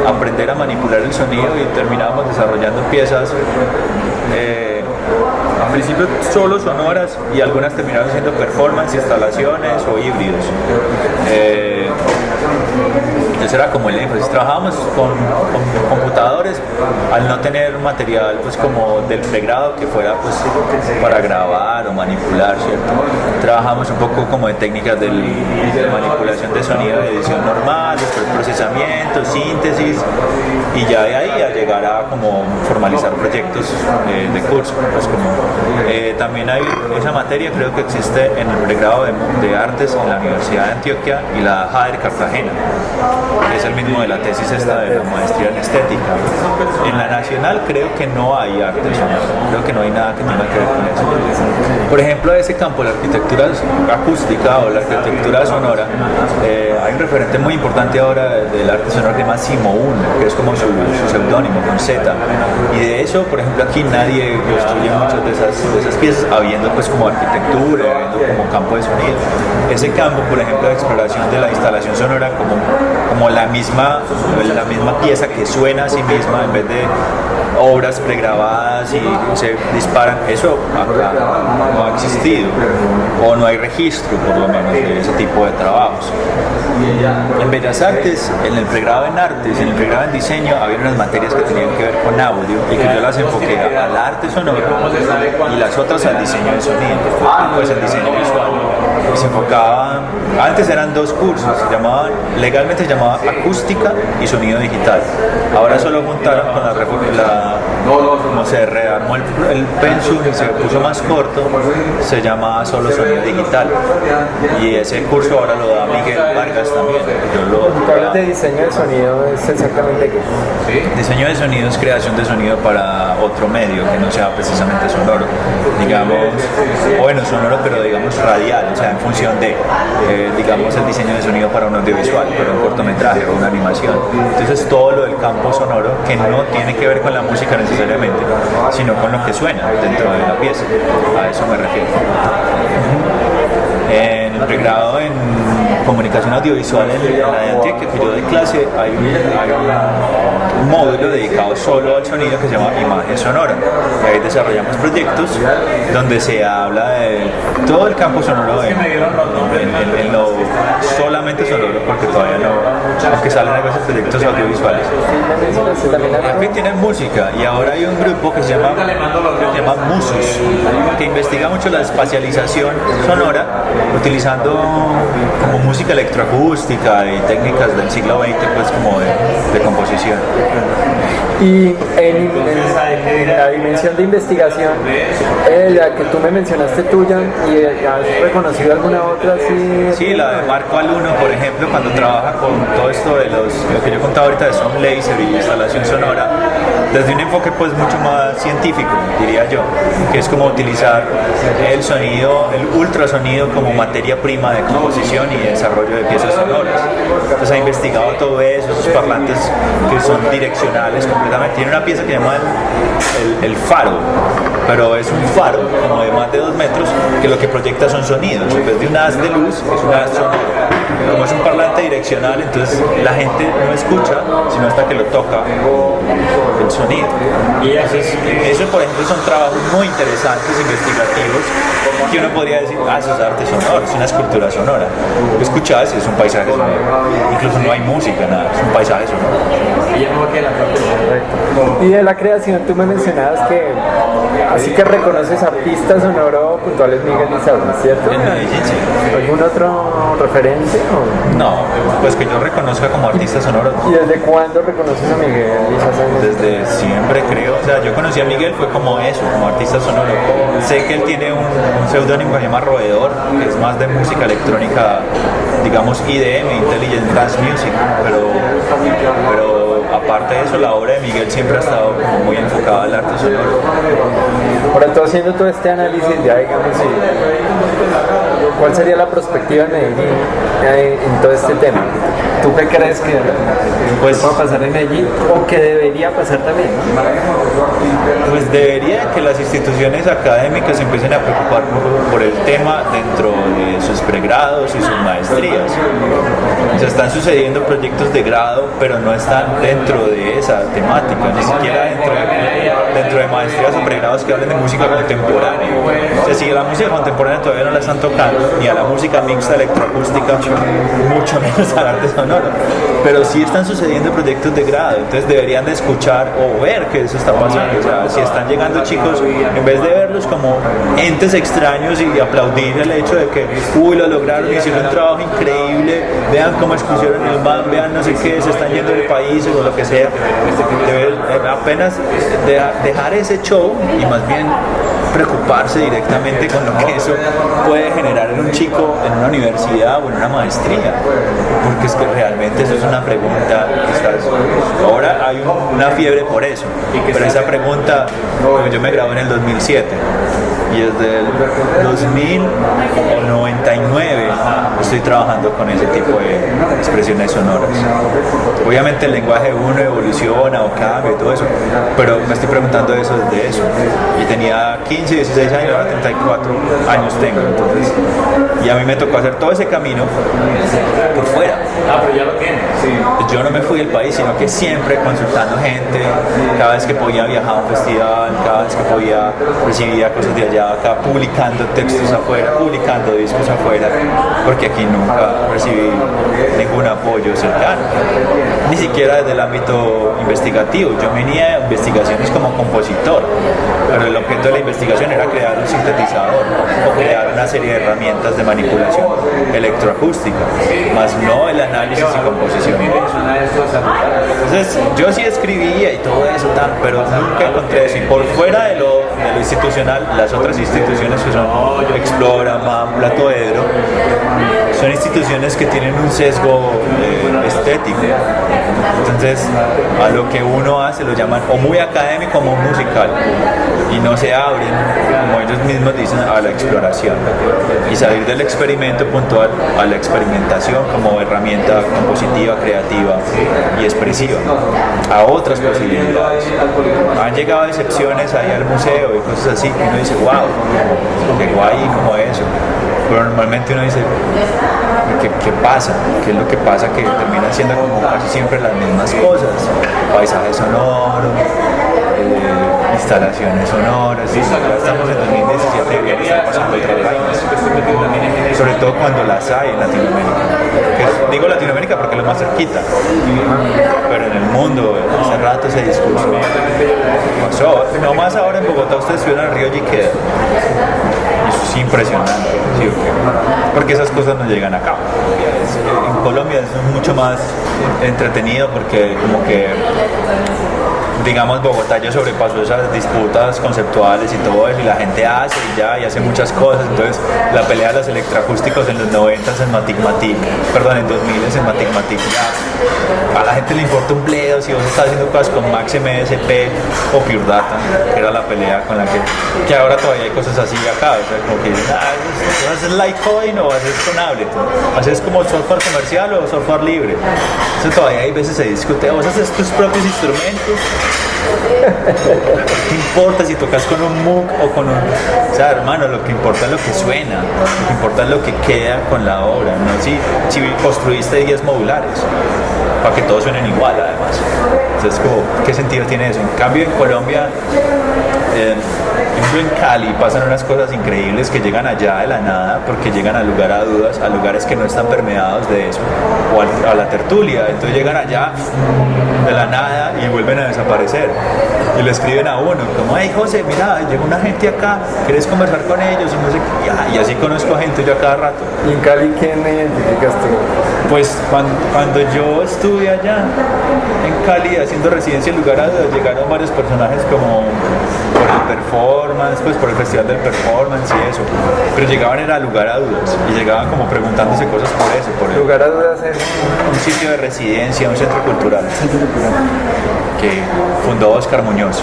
Speaker 1: aprender a manipular el sonido y terminábamos desarrollando piezas al principio solo sonoras y algunas terminaron siendo performance, instalaciones o híbridos. Ese era como el énfasis. Trabajábamos con computadores al no tener material pues como del pregrado que fuera pues para grabar o manipular, ¿cierto? Trabajamos un poco como de técnicas de manipulación de sonido de edición normal, después procesamiento, síntesis, y ya de ahí a llegar a como formalizar proyectos de curso. Pues como, también hay esa materia, creo que existe en el pregrado de artes en la Universidad de Antioquia y la JADER Cartagena. Es el mismo de la tesis esta de la maestría en estética. En la nacional creo que no hay arte sonoro, creo que no hay nada que tenga que ver con eso. Por ejemplo, ese campo, la arquitectura acústica o la arquitectura sonora, hay un referente muy importante ahora del arte sonoro que se llama Simo 1, que es como su seudónimo con Z. Y de eso, por ejemplo, aquí nadie construye muchas de esas piezas, habiendo pues como arquitectura, habiendo como campo de sonido. Ese campo, por ejemplo, de exploración de la instalación sonora como la misma pieza que suena a sí misma en vez de obras pregrabadas y se disparan, eso acá no ha existido, o no hay registro por lo menos de ese tipo de trabajos. En Bellas Artes, en el pregrado en artes, en el pregrado en diseño, había unas materias que tenían que ver con audio y que yo las enfoqué al arte sonoro y las otras al diseño de sonido, pues el diseño visual. Y se enfocaba, antes eran 2 cursos, legalmente se llamaba acústica y sonido digital. Ahora solo juntaron con la reforma, como se rearmó el pensum y se puso más corto, se llama solo sonido digital. Y ese curso ahora lo da Miguel Vargas también.
Speaker 2: Cuando hablas de diseño de sonido, ¿es exactamente qué?
Speaker 1: Diseño de sonido es creación de sonido para otro medio que no sea precisamente sonoro, digamos, bueno, sonoro pero digamos radial, o sea, en función de, digamos, el diseño de sonido para un audiovisual, para un cortometraje o una animación. Entonces todo lo del campo sonoro que no tiene que ver con la música necesariamente, sino con lo que suena dentro de la pieza, a eso me refiero. En el pregrado en comunicación audiovisual en la de Antioquia que yo doy clase, hay un módulo dedicado solo al sonido que se llama imagen sonora, y ahí desarrollamos proyectos donde se habla de todo el campo sonoro en lo solamente sonoro, porque todavía no, aunque salen a veces proyectos audiovisuales. En fin, tienen música, y ahora hay un grupo que se llama Musus, que investiga mucho la espacialización sonora utilizando como música electroacústica y técnicas del siglo XX, pues como de composición.
Speaker 2: Y en la dimensión de investigación, la que tú me mencionaste tuya, ¿y has reconocido alguna otra así?
Speaker 1: Sí, la de Marco Aluno, por ejemplo, cuando trabaja con todo esto de lo que yo contaba ahorita de sound laser y instalación sonora, desde un enfoque pues mucho más científico, diría yo, que es como utilizar el sonido, el ultrasonido como materia prima de composición y desarrollo de piezas sonoras. Entonces ha investigado todo eso, esos parlantes que son direccionales completamente. Tiene una pieza que se llama el faro, pero es un faro como de más de 2 metros que lo que proyecta son sonidos. En vez de un haz de luz, es un haz sonoro. Como es un parlante direccional, entonces la gente no escucha, sino hasta que lo toca el sonido. Y eso, por ejemplo, son trabajos muy interesantes, investigativos, que uno podría decir, eso es arte sonoro, es una escultura sonora. Lo escuchas y es un paisaje sonoro. Incluso no hay música, nada, es un paisaje sonoro.
Speaker 2: Y de la creación, tú me mencionabas que así que reconoces artistas sonoro puntuales Miguel Lizarza, ¿cierto?
Speaker 1: En Medellín, sí.
Speaker 2: ¿Algún otro referente? O?
Speaker 1: No, pues que yo reconozca como artista sonoro.
Speaker 2: ¿Y desde cuándo reconoces a Miguel Lizarza?
Speaker 1: Desde siempre, creo. O sea, yo conocí a Miguel fue como eso, como artista sonoro. Sé que él tiene un seudónimo que se llama Roedor, que es más de música electrónica, digamos IDM, Intelligent Dance Music, pero aparte de eso, la obra de Miguel siempre ha estado como muy enfocada al arte sonoro.
Speaker 2: Ahora, tú haciendo todo este análisis, ya digamos, ¿cuál sería la perspectiva de Medellín en todo este tema? ¿Tú qué crees que va a pasar en Medellín o que debería pasar también?
Speaker 1: Pues debería que las instituciones académicas empiecen a preocupar por el tema dentro de sus pregrados y sus maestrías. O sea, están sucediendo proyectos de grado, pero no están dentro de esa temática, ni siquiera dentro de maestrías o pregrados que hablen de música contemporánea. O sea, si la música contemporánea todavía no la están tocando, ni a la música mixta electroacústica, mucho menos al arte sonoro. Pero sí están sucediendo proyectos de grado, entonces deberían de escuchar o ver que eso está pasando. O sea, si están llegando chicos, en vez de verlos como entes extraños y aplaudir el hecho de que, lo lograron, hicieron un trabajo increíble, vean cómo expusieron el man, vean no sé qué, se están yendo del país o lo que sea, apenas dejar ese show y más bien preocuparse directamente con lo que eso puede generar en un chico en una universidad o en una maestría, porque es que realmente eso es una pregunta que ahora hay una fiebre por eso, pero esa pregunta, yo me gradué en el 2007 y desde el 2099 estoy trabajando con ese tipo de expresiones sonoras. Obviamente el lenguaje de uno evoluciona o cambia y todo eso, pero me estoy preguntando eso desde eso. Y tenía 15, 16 años, ahora 34 años tengo, entonces, y a mí me tocó hacer todo ese camino por fuera.
Speaker 3: Pero ya lo tienes. Sí.
Speaker 1: Yo no me fui del país, sino que siempre consultando gente, cada vez que podía viajar a un festival, cada vez que podía recibía cosas de allá, acá, publicando textos afuera, publicando discos afuera, porque aquí nunca recibí ningún apoyo cercano, ni siquiera desde el ámbito investigativo. Yo venía de investigaciones como compositor, pero el objeto de la investigación era crear un sintetizador o crear una serie de herramientas de manipulación electroacústica, más no el análisis y composición y de eso. Entonces yo sí escribía y todo eso, pero nunca encontré eso. Y por fuera de lo institucional, las otras instituciones que son Explora, MAM, Platoedro, son instituciones que tienen un sesgo estético. Entonces, a lo que uno hace lo llaman o muy académico o muy musical, y no se abren, como ellos mismos dicen, a la exploración y salir del experimento puntual a la experimentación como herramienta compositiva, creativa y expresiva, a otras posibilidades. Han llegado excepciones ahí al museo y cosas así que uno dice, wow, qué guay como eso, pero normalmente uno dice, ¿qué pasa? ¿Qué es lo que pasa? Que terminan siendo como casi siempre las mismas cosas, paisajes sonoros, instalaciones sonoras, y ya estamos en 2017 y deberían estar pasando otras vainas, sobre todo cuando las hay en Latinoamérica. Digo Latinoamérica porque es lo más cerquita, pero en el mundo hace rato ese discurso pasó. No más ahora en Bogotá ustedes estuvieron al río Jiqueda, y eso es impresionante, ¿sí? Porque esas cosas no llegan acá. En Colombia es mucho más entretenido porque como que, digamos, Bogotá ya sobrepasó esas disputas conceptuales y todo eso, y la gente hace y hace muchas cosas. Entonces la pelea de los electroacústicos en los 90s en Matic, perdón, en 2000s en Matic, ya a la gente le importa un bledo si vos estás haciendo cosas con Max MSP o Pure Data, que era la pelea con la que ahora todavía hay cosas así acá, o sea, como que haces Litecoin o haces con Ableton, haces como software comercial o software libre. Eso todavía hay veces se discute, vos haces tus propios instrumentos. ¿Qué importa si tocas con un Moog o con un... O sea, hermano, lo que importa es lo que suena, lo que importa es lo que queda con la obra, no si construiste 10 modulares, para que todos suenen igual además. Entonces, ¿qué sentido tiene eso? En cambio, en Colombia, en Cali pasan unas cosas increíbles que llegan allá de la nada, porque llegan al lugar a dudas, a lugares que no están permeados de eso, o a la tertulia. Entonces llegan allá de la nada y vuelven a desaparecer. Y le escriben a uno, como, hey José, mira, llegó una gente acá, ¿quieres conversar con ellos? Y no sé qué. Y así conozco a gente yo a cada rato.
Speaker 2: ¿Y en Cali quién me identificas tú?
Speaker 1: Pues cuando yo estuve allá en Cali haciendo residencia en lugar a dudas, llegaron varios personajes como por el performance, pues por el festival del performance y eso, pero llegaban era a lugar a dudas y llegaban como preguntándose cosas por eso, por
Speaker 2: lugar a dudas es
Speaker 1: un sitio de residencia, un centro cultural que fundó Oscar Muñoz.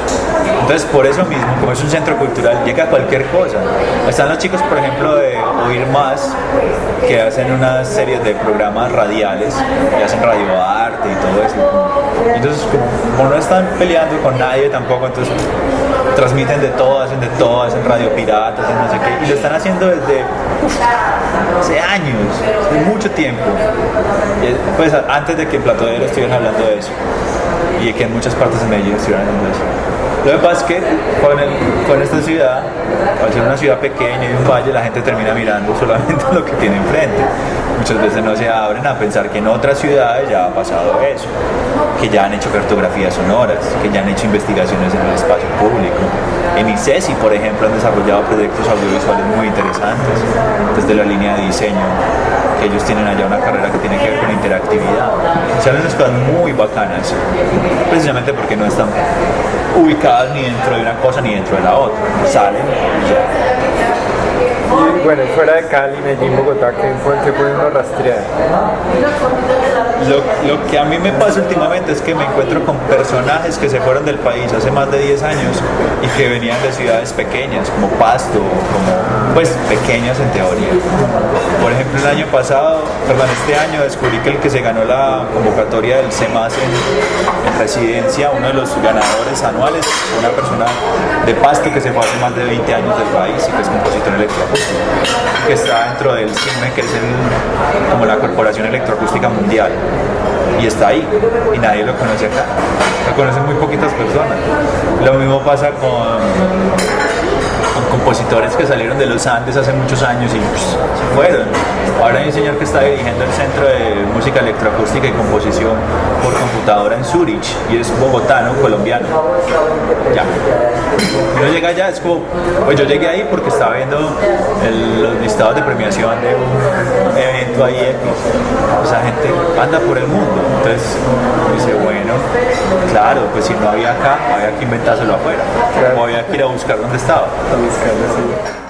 Speaker 1: Entonces, por eso mismo, como es un centro cultural, llega cualquier cosa. Están los chicos, por ejemplo, de Oír Más, que hacen unas series de programas radiales y hacen radioarte y todo eso. Entonces, como no están peleando con nadie tampoco, entonces transmiten de todo, hacen radio pirata, hacen no sé qué, y lo están haciendo desde hace años, hace mucho tiempo. Pues antes de que en Platoedro estuvieran hablando de eso, y que en muchas partes de Medellín estuvieran hablando de eso. Lo que pasa es que con esta ciudad, al ser una ciudad pequeña y un valle, la gente termina mirando solamente lo que tiene enfrente. Muchas veces no se abren a pensar que en otras ciudades ya ha pasado eso, que ya han hecho cartografías sonoras, que ya han hecho investigaciones en el espacio público. En ICESI, por ejemplo, han desarrollado proyectos audiovisuales muy interesantes, desde la línea de diseño, que ellos tienen allá una carrera que tiene que ver con interactividad. Salen unas cosas muy bacanas, precisamente porque no están ubicadas ni dentro de una cosa ni dentro de la otra. Salen y ya.
Speaker 2: Y bueno, fuera de Cali, Medellín, Bogotá, ¿qué puede uno rastrear?
Speaker 1: Lo que a mí me pasa últimamente es que me encuentro con personajes que se fueron del país hace más de 10 años y que venían de ciudades pequeñas, como Pasto, como, pues, pequeñas en teoría. Por ejemplo, este año descubrí que el que se ganó la convocatoria del CEMAS en residencia, uno de los ganadores anuales, fue una persona de Pasto que se fue hace más de 20 años del país y que es compositor electroacústico, que está dentro del CIME, que es como la Corporación Electroacústica Mundial, y está ahí, y nadie lo conoce acá, lo conocen muy poquitas personas. Lo mismo pasa con compositores que salieron de los Andes hace muchos años y se fueron. Ahora hay un señor que está dirigiendo el Centro de Música Electroacústica y Composición por computadora en Zurich, y es bogotano, colombiano. Ya. Uno llega allá, es como, pues yo llegué ahí porque estaba viendo los listados de premiación de un evento ahí X. Esa gente anda por el mundo. Entonces dice, bueno, claro, pues si no había acá, había que inventárselo afuera.
Speaker 2: Claro.
Speaker 1: O había que ir a buscar dónde estaba.
Speaker 2: A buscarlo, sí.